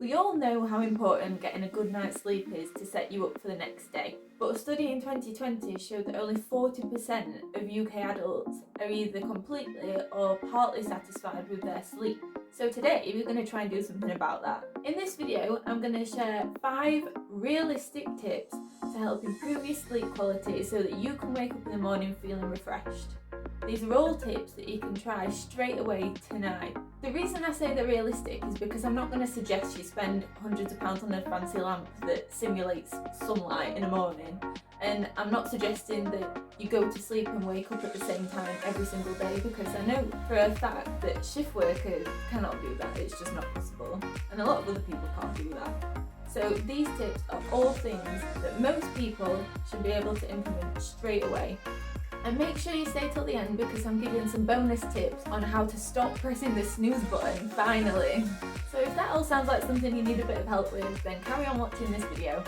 We all know how important getting a good night's sleep is to set you up for the next day, but a study in 2020 showed that only 40% of UK adults are either completely or partly satisfied with their sleep. So today we're going to try and do something about that. In this video I'm going to share 5 realistic tips to help improve your sleep quality so that you can wake up in the morning feeling refreshed. These are all tips that you can try straight away tonight. The reason I say they're realistic is because I'm not going to suggest you spend hundreds of pounds on a fancy lamp that simulates sunlight in the morning, and I'm not suggesting that you go to sleep and wake up at the same time every single day, because I know for a fact that shift workers cannot do that. It's just not possible, and a lot of other people can't do that. So these tips are all things that most people should be able to implement straight away. And make sure you stay till the end because I'm giving some bonus tips on how to stop pressing the snooze button finally. So if that all sounds like something you need a bit of help with, then carry on watching this video.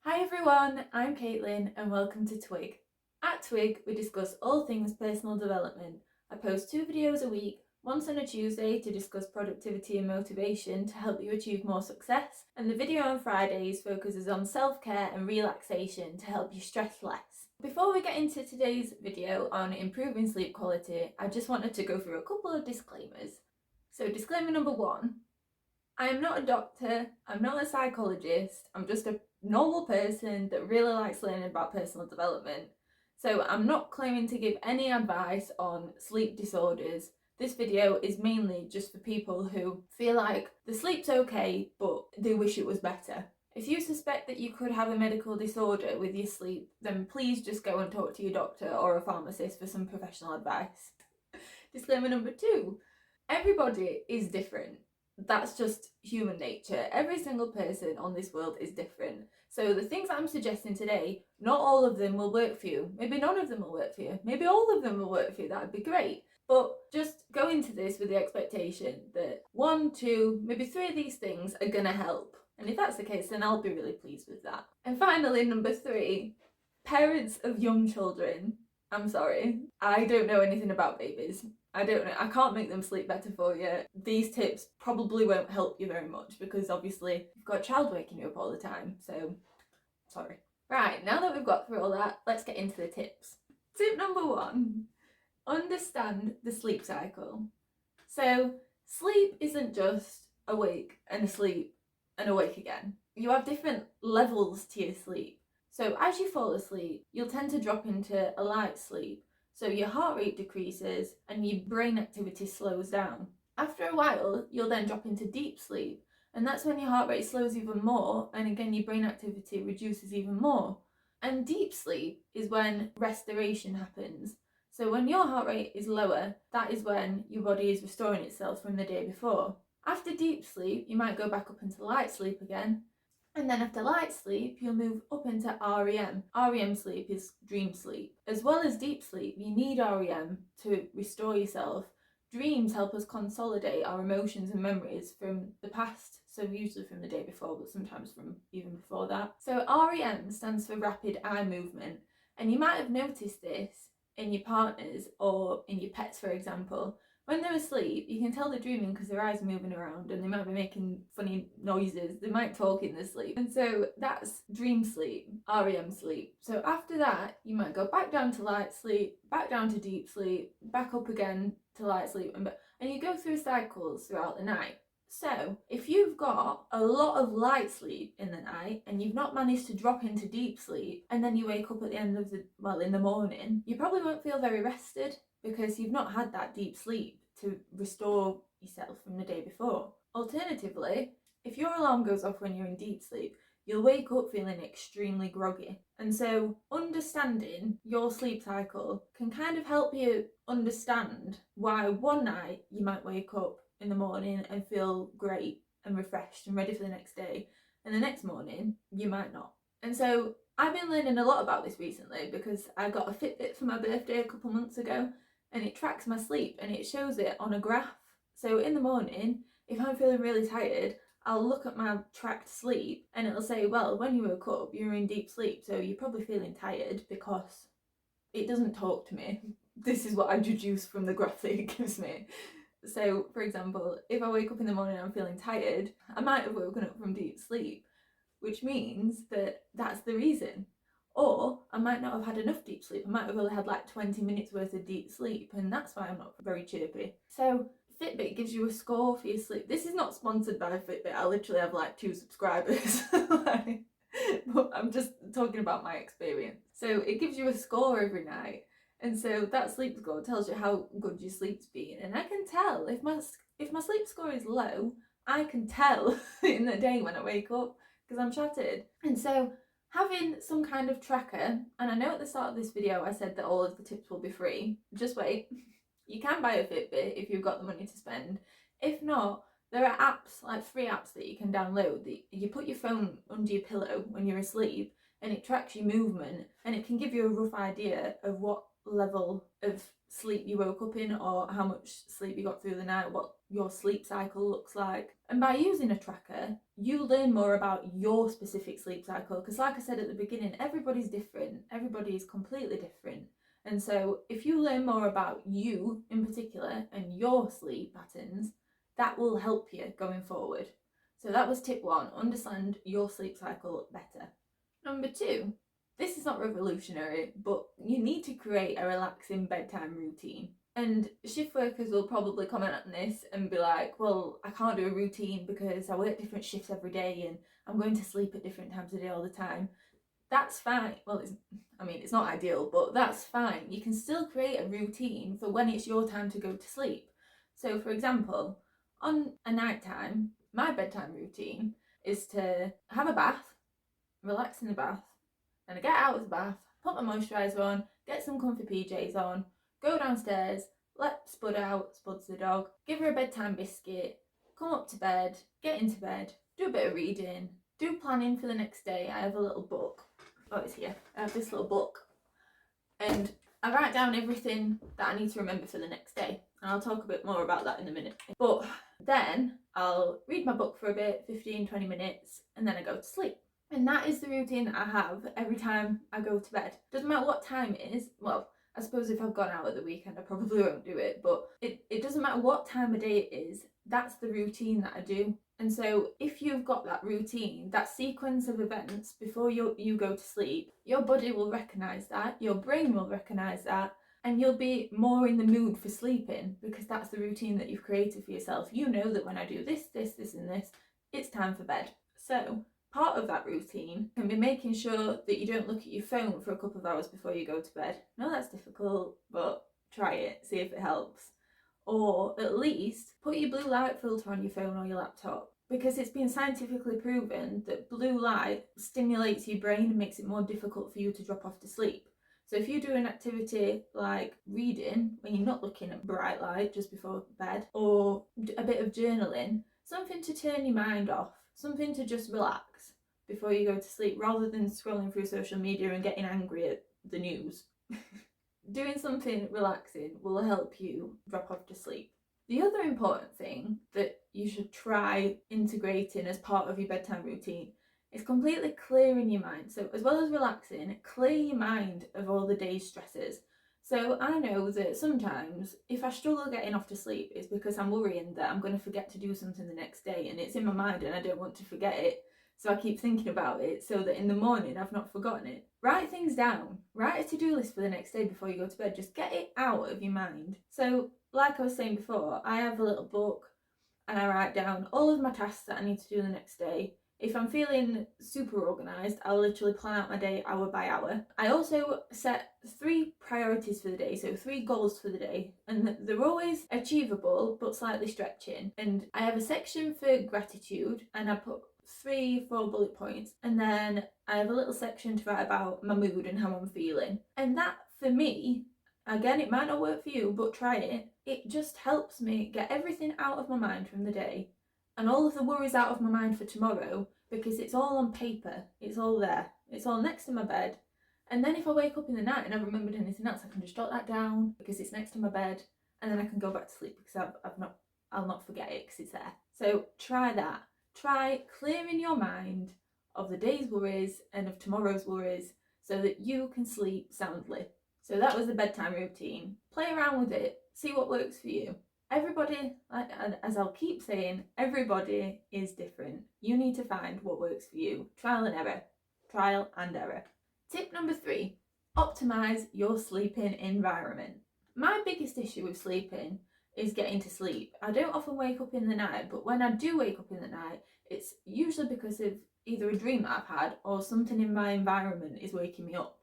Hi everyone, I'm Caitlin and welcome to Twig. At Twig we discuss all things personal development. I post 2 videos a week, once on a Tuesday to discuss productivity and motivation to help you achieve more success, and the video on Fridays focuses on self-care and relaxation to help you stress less. Before we get into today's video on improving sleep quality, I just wanted to go through a couple of disclaimers. So disclaimer number 1, I am not a doctor, I'm not a psychologist, I'm just a normal person that really likes learning about personal development. So I'm not claiming to give any advice on sleep disorders. This video is mainly just for people who feel like the sleep's okay, but they wish it was better. If you suspect that you could have a medical disorder with your sleep, then please just go and talk to your doctor or a pharmacist for some professional advice. Disclaimer number 2, everybody is different. That's just human nature. Every single person on this world is different. So the things I'm suggesting today, not all of them will work for you. Maybe none of them will work for you. Maybe all of them will work for you. That'd be great. But just go into this with the expectation that 1, 2, maybe 3 of these things are gonna help. And if that's the case, then I'll be really pleased with that. And finally, number 3, parents of young children. I'm sorry, I don't know anything about babies. I don't know, I can't make them sleep better for you. These tips probably won't help you very much because obviously you've got a child waking you up all the time, so sorry. Right, now that we've got through all that, let's get into the tips. Tip number 1, understand the sleep cycle. So sleep isn't just awake and asleep and awake again. You have different levels to your sleep. So as you fall asleep, you'll tend to drop into a light sleep. So your heart rate decreases and your brain activity slows down. After a while, you'll then drop into deep sleep, and that's when your heart rate slows even more, and again your brain activity reduces even more. And deep sleep is when restoration happens. So when your heart rate is lower, that is when your body is restoring itself from the day before. After deep sleep, you might go back up into light sleep again. And then after light sleep, you'll move up into REM. REM sleep is dream sleep. As well as deep sleep, you need REM to restore yourself. Dreams help us consolidate our emotions and memories from the past, so usually from the day before, but sometimes from even before that. So REM stands for rapid eye movement, and you might have noticed this in your partners or in your pets, for example. When they're asleep, you can tell they're dreaming because their eyes are moving around and they might be making funny noises. They might talk in their sleep. And so that's dream sleep, REM sleep. So after that, you might go back down to light sleep, back down to deep sleep, back up again to light sleep, and you go through cycles throughout the night. So if you've got a lot of light sleep in the night and you've not managed to drop into deep sleep, and then you wake up at the end of in the morning, you probably won't feel very rested because you've not had that deep sleep to restore yourself from the day before. Alternatively, if your alarm goes off when you're in deep sleep, you'll wake up feeling extremely groggy. And so understanding your sleep cycle can kind of help you understand why one night you might wake up in the morning and feel great and refreshed and ready for the next day, and the next morning you might not. And so I've been learning a lot about this recently because I got a Fitbit for my birthday a couple months ago, and it tracks my sleep and it shows it on a graph. So in the morning, if I'm feeling really tired, I'll look at my tracked sleep and it'll say, well, when you woke up, you were in deep sleep, so you're probably feeling tired, because it doesn't talk to me. This is what I deduce from the graph that it gives me. So, for example, if I wake up in the morning and I'm feeling tired, I might have woken up from deep sleep, which means that that's the reason. Or I might not have had enough deep sleep. I might have only had like 20 minutes worth of deep sleep, and that's why I'm not very chirpy. So, Fitbit gives you a score for your sleep. This is not sponsored by Fitbit. I literally have like 2 subscribers. But I'm just talking about my experience. So it gives you a score every night. And so that sleep score tells you how good your sleep's been. And I can tell if my sleep score is low, I can tell in the day when I wake up because I'm shattered. And so having some kind of tracker, and I know at the start of this video I said that all of the tips will be free. Just wait. You can buy a Fitbit if you've got the money to spend. If not, there are apps, like free apps that you can download. That you put your phone under your pillow when you're asleep and it tracks your movement and it can give you a rough idea of what level of sleep you woke up in or how much sleep you got through the night, what your sleep cycle looks like. And by using a tracker, you learn more about your specific sleep cycle because, like I said at the beginning, everybody's different. Everybody is completely different. And so if you learn more about you in particular and your sleep patterns, that will help you going forward. So that was tip 1, understand your sleep cycle better. Number 2, this is not revolutionary, but you need to create a relaxing bedtime routine. And shift workers will probably comment on this and be like, well, I can't do a routine because I work different shifts every day and I'm going to sleep at different times of day all the time. That's fine. Well, it's not ideal, but that's fine. You can still create a routine for when it's your time to go to sleep. So, for example, on a night time, my bedtime routine is to have a bath, relax in the bath, then I get out of the bath, put my moisturiser on, get some comfy PJs on, go downstairs, let Spud out, Spud's the dog, give her a bedtime biscuit, come up to bed, get into bed, do a bit of reading, do planning for the next day. I have a little book. Oh, it's here. I have this little book and I write down everything that I need to remember for the next day. And I'll talk a bit more about that in a minute. But then I'll read my book for a bit, 15-20 minutes, and then I go to sleep. And that is the routine that I have every time I go to bed. Doesn't matter what time it is. Well, I suppose if I've gone out at the weekend, I probably won't do it. But it doesn't matter what time of day it is. That's the routine that I do. And so if you've got that routine, that sequence of events before you go to sleep, your body will recognise that, your brain will recognise that, and you'll be more in the mood for sleeping because that's the routine that you've created for yourself. You know that when I do this, and this, it's time for bed. So part of that routine can be making sure that you don't look at your phone for a couple of hours before you go to bed. No, that's difficult, but try it, see if it helps. Or at least put your blue light filter on your phone or your laptop because it's been scientifically proven that blue light stimulates your brain and makes it more difficult for you to drop off to sleep. So if you do an activity like reading when you're not looking at bright light just before bed, or a bit of journaling, something to turn your mind off, something to just relax before you go to sleep rather than scrolling through social media and getting angry at the news. Doing something relaxing will help you drop off to sleep. The other important thing that you should try integrating as part of your bedtime routine is completely clearing your mind. So as well as relaxing, clear your mind of all the day's stresses. So I know that sometimes if I struggle getting off to sleep, it's because I'm worrying that I'm going to forget to do something the next day and it's in my mind and I don't want to forget it. So I keep thinking about it so that in the morning I've not forgotten it. Write things down. Write a to-do list for the next day before you go to bed. Just get it out of your mind. So like I was saying before, I have a little book and I write down all of my tasks that I need to do the next day. If I'm feeling super organised, I'll literally plan out my day hour by hour. I also set 3 priorities for the day, so 3 goals for the day, and they're always achievable but slightly stretching. And I have a section for gratitude and I put 3-4 bullet points, and then I have a little section to write about my mood and how I'm feeling. And that for me, again, it might not work for you, but try it. It just helps me get everything out of my mind from the day and all of the worries out of my mind for tomorrow because it's all on paper. It's all there. It's all next to my bed. And then if I wake up in the night and I've remembered anything else, I can just jot that down because it's next to my bed, and then I can go back to sleep because I'll not forget it because it's there. So try that. Try clearing your mind of the day's worries and of tomorrow's worries so that you can sleep soundly. So that was the bedtime routine. Play around with it. See what works for you. Everybody, as I'll keep saying, everybody is different. You need to find what works for you. Trial and error. Trial and error. Tip number 3, optimize your sleeping environment. My biggest issue with sleeping is getting to sleep. I don't often wake up in the night, but when I do wake up in the night, it's usually because of either a dream that I've had or something in my environment is waking me up.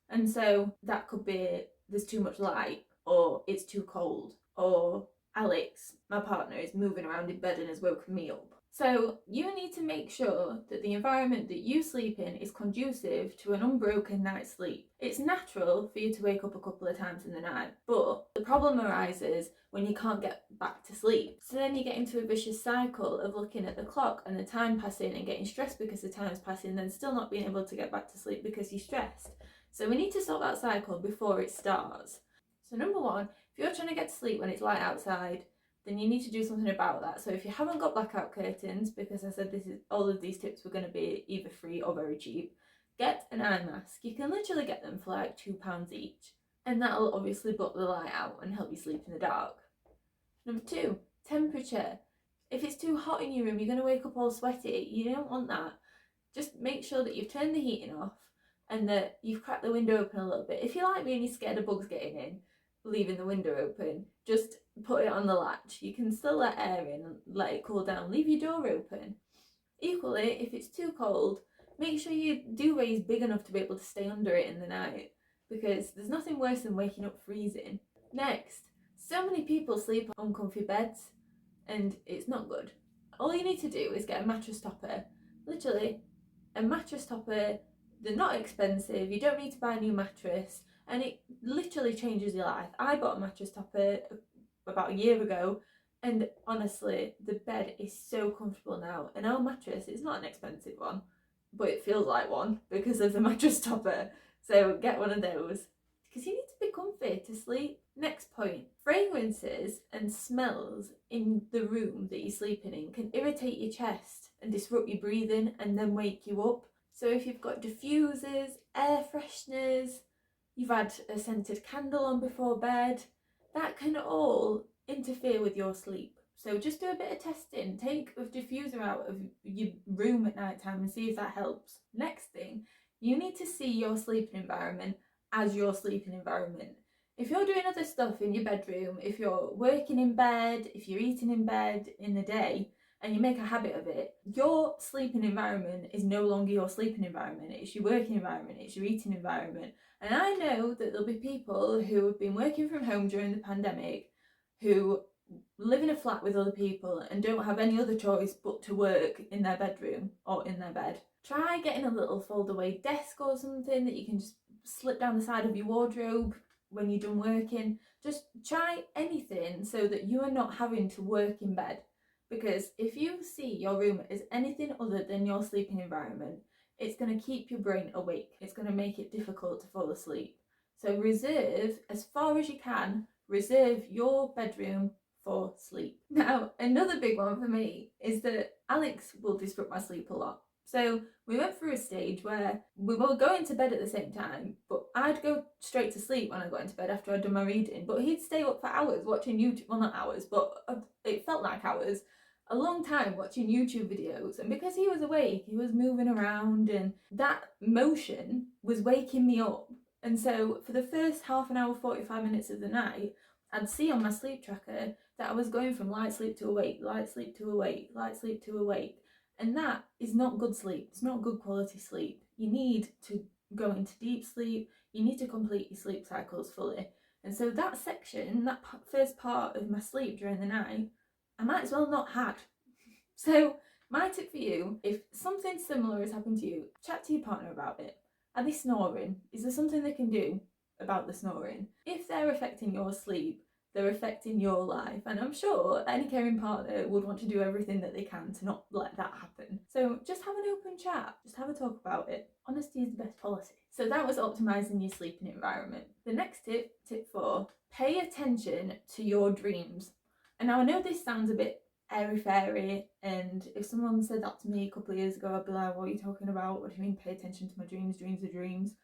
And so that could be there's too much light, or it's too cold, or Alex, my partner, is moving around in bed and has woken me up. So you need to make sure that the environment that you sleep in is conducive to an unbroken night's sleep. It's natural for you to wake up a couple of times in the night, but the problem arises when you can't get back to sleep. So then you get into a vicious cycle of looking at the clock and the time passing and getting stressed because the time's passing, then still not being able to get back to sleep because you're stressed. So we need to stop that cycle before it starts. So number 1, if you're trying to get to sleep when it's light outside, then you need to do something about that. So if you haven't got blackout curtains, because I said all of these tips were going to be either free or very cheap, get an eye mask. You can literally get them for like £2 each, and that'll obviously block the light out and help you sleep in the dark. Number 2, temperature. If it's too hot in your room, you're going to wake up all sweaty. You don't want that. Just make sure that you've turned the heating off and that you've cracked the window open a little bit. If you're like me and you're scared of bugs getting in, leaving the window open, just put it on the latch. You can still let air in and let it cool down. Leave your door open. Equally, if it's too cold, make sure your duvet is big enough to be able to stay under it in the night, because there's nothing worse than waking up freezing. Next, so many people sleep on comfy beds and it's not good. All you need to do is get a mattress topper. Literally, a mattress topper. They're not expensive, you don't need to buy a new mattress, and it literally changes your life. I bought a mattress topper about a year ago, and honestly, the bed is so comfortable now. And our mattress is not an expensive one, but it feels like one because of the mattress topper. So get one of those, because you need to be comfy to sleep. Next point, fragrances and smells in the room that you're sleeping in can irritate your chest and disrupt your breathing and then wake you up. So if you've got diffusers, air fresheners, you've had a scented candle on before bed, that can all interfere with your sleep. So just do a bit of testing. Take a diffuser out of your room at night time and see if that helps. Next thing, you need to see your sleeping environment as your sleeping environment. If you're doing other stuff in your bedroom, if you're working in bed, if you're eating in bed in the day, and you make a habit of it, your sleeping environment is no longer your sleeping environment. It's your working environment, it's your eating environment. And I know that there'll be people who have been working from home during the pandemic, who live in a flat with other people and don't have any other choice but to work in their bedroom or in their bed. Try getting a little fold-away desk or something that you can just slip down the side of your wardrobe when you're done working. Just try anything so that you are not having to work in bed. Because if you see your room as anything other than your sleeping environment, it's going to keep your brain awake. It's going to make it difficult to fall asleep. So reserve, as far as you can, reserve your bedroom for sleep. Now, another big one for me is that Alex will disrupt my sleep a lot. So we went through a stage where we were going to bed at the same time, but I'd go straight to sleep when I got into bed after I'd done my reading, but he'd stay up for hours watching YouTube. Well, not hours, but it felt like hours. A long time watching YouTube videos, and because he was awake, he was moving around, and that motion was waking me up. And so for the first half an hour, 45 minutes of the night, I'd see on my sleep tracker that I was going from light sleep to awake, light sleep to awake, light sleep to awake. And that is not good sleep. It's not good quality sleep. You need to go into deep sleep. You need to complete your sleep cycles fully. And so that section, that first part of my sleep during the night, I might as well not had. So my tip for you, if something similar has happened to you, chat to your partner about it. Are they snoring? Is there something they can do about the snoring? If they're affecting your sleep, they're affecting your life. And I'm sure any caring partner would want to do everything that they can to not let that happen. So just have an open chat. Just have a talk about it. Honesty is the best policy. So that was optimizing your sleeping environment. The next tip, tip 4, pay attention to your dreams. And now I know this sounds a bit airy-fairy, and if someone said that to me a couple of years ago, I'd be like, what are you talking about? What do you mean pay attention to my dreams? Dreams are dreams.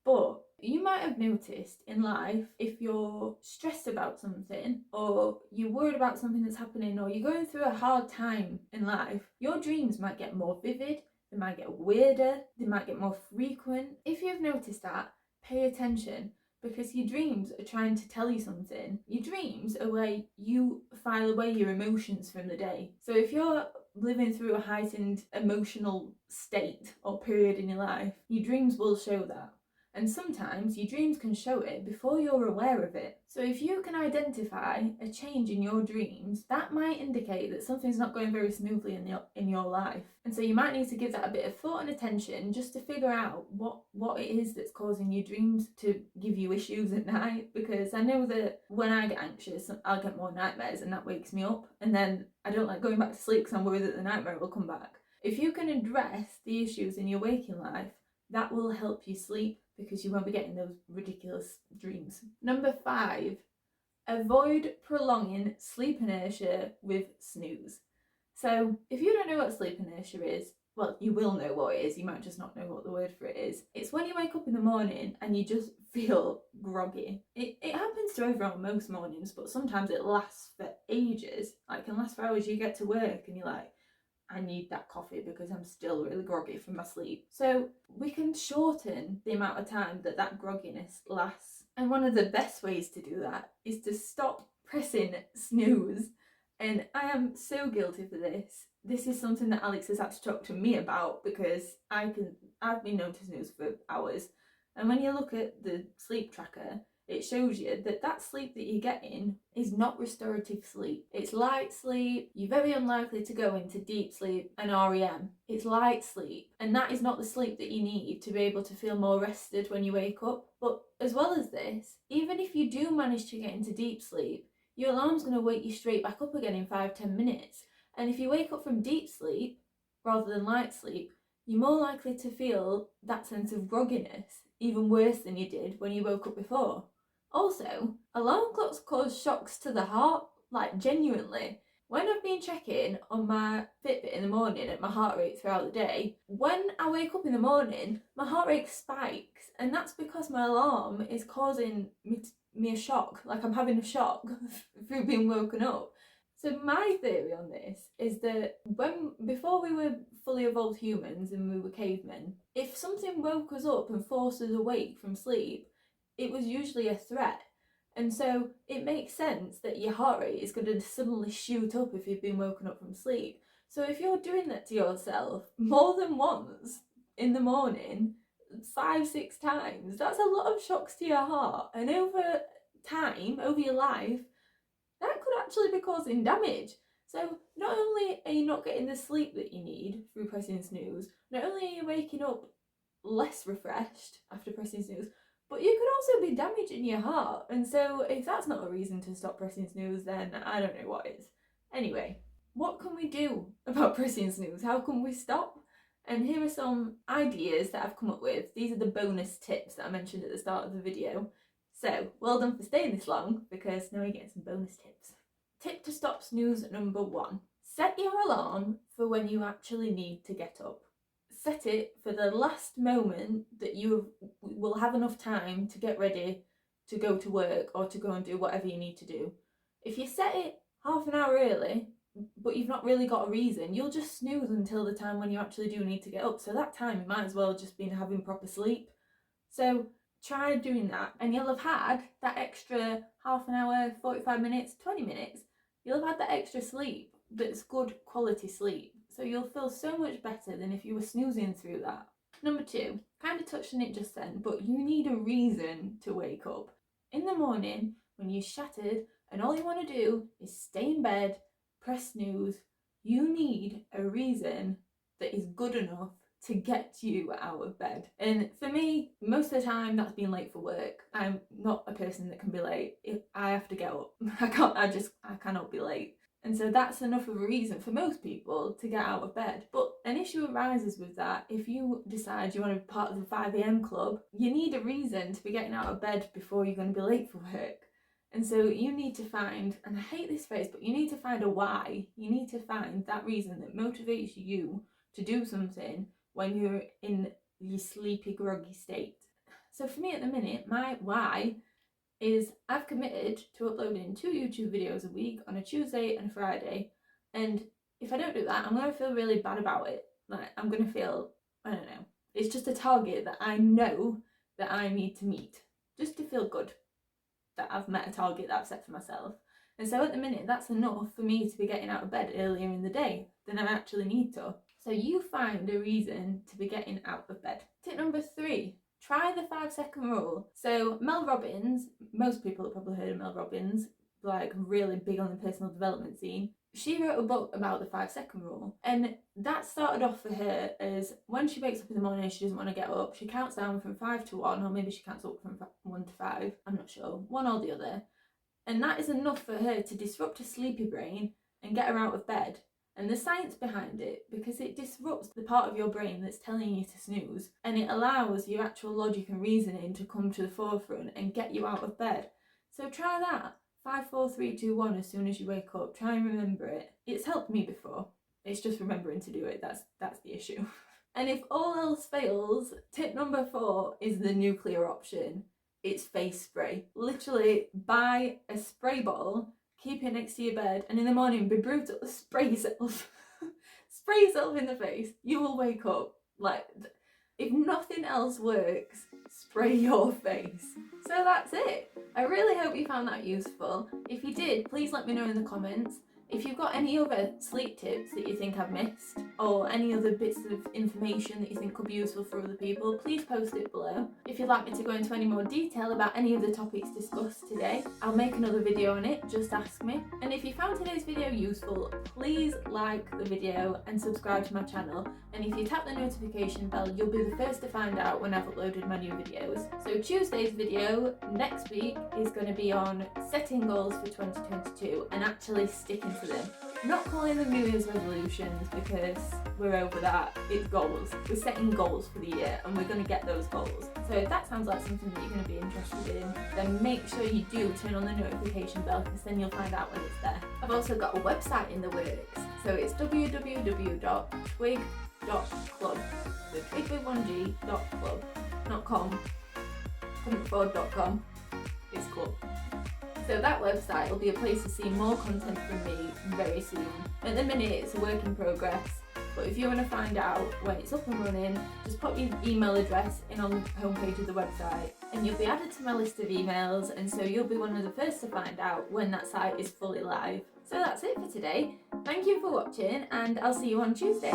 But you might have noticed in life, if you're stressed about something or you're worried about something that's happening or you're going through a hard time in life, your dreams might get more vivid, they might get weirder, they might get more frequent. If you've noticed that, pay attention, because your dreams are trying to tell you something. Your dreams are where you file away your emotions from the day. So if you're living through a heightened emotional state or period in your life, your dreams will show that. And sometimes your dreams can show it before you're aware of it. So if you can identify a change in your dreams, that might indicate that something's not going very smoothly in your life. And so you might need to give that a bit of thought and attention just to figure out what it is that's causing your dreams to give you issues at night. Because I know that when I get anxious, I'll get more nightmares and that wakes me up. And then I don't like going back to sleep because I'm worried that the nightmare will come back. If you can address the issues in your waking life, that will help you sleep, because you won't be getting those ridiculous dreams. Number 5, avoid prolonging sleep inertia with snooze. So if you don't know what sleep inertia is, well, you will know what it is, you might just not know what the word for it is. It's when you wake up in the morning and you just feel groggy. It happens to everyone most mornings, but sometimes it lasts for ages. Like, it can last for hours. You get to work and you're like, I need that coffee because I'm still really groggy from my sleep. So we can shorten the amount of time that grogginess lasts. And one of the best ways to do that is to stop pressing snooze. And I am so guilty for this. This is something that Alex has had to talk to me about, because I've been known to snooze for hours. And when you look at the sleep tracker, it shows you that sleep that you're getting is not restorative sleep. It's light sleep. You're very unlikely to go into deep sleep and REM. It's light sleep, and that is not the sleep that you need to be able to feel more rested when you wake up. But as well as this, even if you do manage to get into deep sleep, your alarm's going to wake you straight back up again in 5-10 minutes. And if you wake up from deep sleep rather than light sleep, you're more likely to feel that sense of grogginess even worse than you did when you woke up before. Also, alarm clocks cause shocks to the heart, like genuinely. When I've been checking on my Fitbit in the morning at my heart rate throughout the day, when I wake up in the morning, my heart rate spikes, and that's because my alarm is causing me a shock, like I'm having a shock through being woken up. So my theory on this is that before we were fully evolved humans and we were cavemen, if something woke us up and forced us awake from sleep, it was usually a threat. And so it makes sense that your heart rate is going to suddenly shoot up if you've been woken up from sleep. So if you're doing that to yourself more than once in the morning, 5-6 times, that's a lot of shocks to your heart. And over time, over your life, that could actually be causing damage. So not only are you not getting the sleep that you need through pressing snooze, not only are you waking up less refreshed after pressing snooze, but you could also be damaging your heart. And so if that's not a reason to stop pressing snooze, then I don't know what is. Anyway, what can we do about pressing snooze? How can we stop? And here are some ideas that I've come up with. These are the bonus tips that I mentioned at the start of the video. So, well done for staying this long, because now you're getting some bonus tips. Tip to stop snooze number 1. Set your alarm for when you actually need to get up. Set it for the last moment that you will have enough time to get ready to go to work or to go and do whatever you need to do. If you set it half an hour early, but you've not really got a reason, you'll just snooze until the time when you actually do need to get up. So that time you might as well just been having proper sleep. So try doing that, and you'll have had that extra half an hour, 45 minutes, 20 minutes. You'll have had that extra sleep that's good quality sleep. So you'll feel so much better than if you were snoozing through that. Number 2, kind of touched on it just then, but you need a reason to wake up. In the morning, when you're shattered and all you want to do is stay in bed, press snooze, you need a reason that is good enough to get you out of bed. And for me, most of the time that's being late for work. I'm not a person that can be late. If I have to get up, I cannot be late. And so that's enough of a reason for most people to get out of bed. But an issue arises with that. If you decide you want to be part of the 5 a.m. club, you need a reason to be getting out of bed before you're going to be late for work. And so you need to find, and I hate this phrase, but you need to find a why. You need to find that reason that motivates you to do something when you're in your sleepy, groggy state. So for me at the minute, my why is I've committed to uploading 2 YouTube videos a week on a Tuesday and a Friday. And if I don't do that, I'm going to feel really bad about it. Like, I'm going to feel, I don't know. It's just a target that I know that I need to meet just to feel good that I've met a target that I've set for myself. And so at the minute, that's enough for me to be getting out of bed earlier in the day than I actually need to. So you find a reason to be getting out of bed. Tip number 3, try the 5-second rule. So Mel Robbins, most people have probably heard of Mel Robbins, like really big on the personal development scene. She wrote a book about the 5-second rule, and that started off for her as when she wakes up in the morning and she doesn't want to get up, she counts down from 5 to 1, or maybe she counts up from 1 to 5, I'm not sure, one or the other. And that is enough for her to disrupt her sleepy brain and get her out of bed. And the science behind it, because it disrupts the part of your brain that's telling you to snooze, and it allows your actual logic and reasoning to come to the forefront and get you out of bed. So try that. 5, 4, 3, 2, 1 as soon as you wake up. Try and remember it. It's helped me before. It's just remembering to do it. That's the issue. And if all else fails, tip number 4 is the nuclear option. It's face spray. Literally buy a spray bottle, keep it next to your bed, and in the morning be brutal, spray yourself. Spray yourself in the face. You will wake up. Like, if nothing else works, spray your face. So that's it. I really hope you found that useful. If you did, please let me know in the comments. If you've got any other sleep tips that you think I've missed, or any other bits of information that you think could be useful for other people, please post it below. If you'd like me to go into any more detail about any of the topics discussed today, I'll make another video on it, just ask me. And if you found today's video useful, please like the video and subscribe to my channel. And if you tap the notification bell, you'll be the first to find out when I've uploaded my new videos. So Tuesday's video next week is going to be on setting goals for 2022 and actually sticking to them. Not calling them New Year's resolutions because we're over that. It's goals. We're setting goals for the year and we're going to get those goals. So if that sounds like something that you're going to be interested in, then make sure you do turn on the notification bell because then you'll find out when it's there. I've also got a website in the works. So it's www.twig.club. So twig with 1g.club. Not com. Couldn't afford .com. It's club. So that website will be a place to see more content from me very soon. At the minute it's a work in progress, but if you want to find out when it's up and running, just put your email address in on the homepage of the website and you'll be added to my list of emails, and so you'll be one of the first to find out when that site is fully live. So that's it for today. Thank you for watching and I'll see you on Tuesday.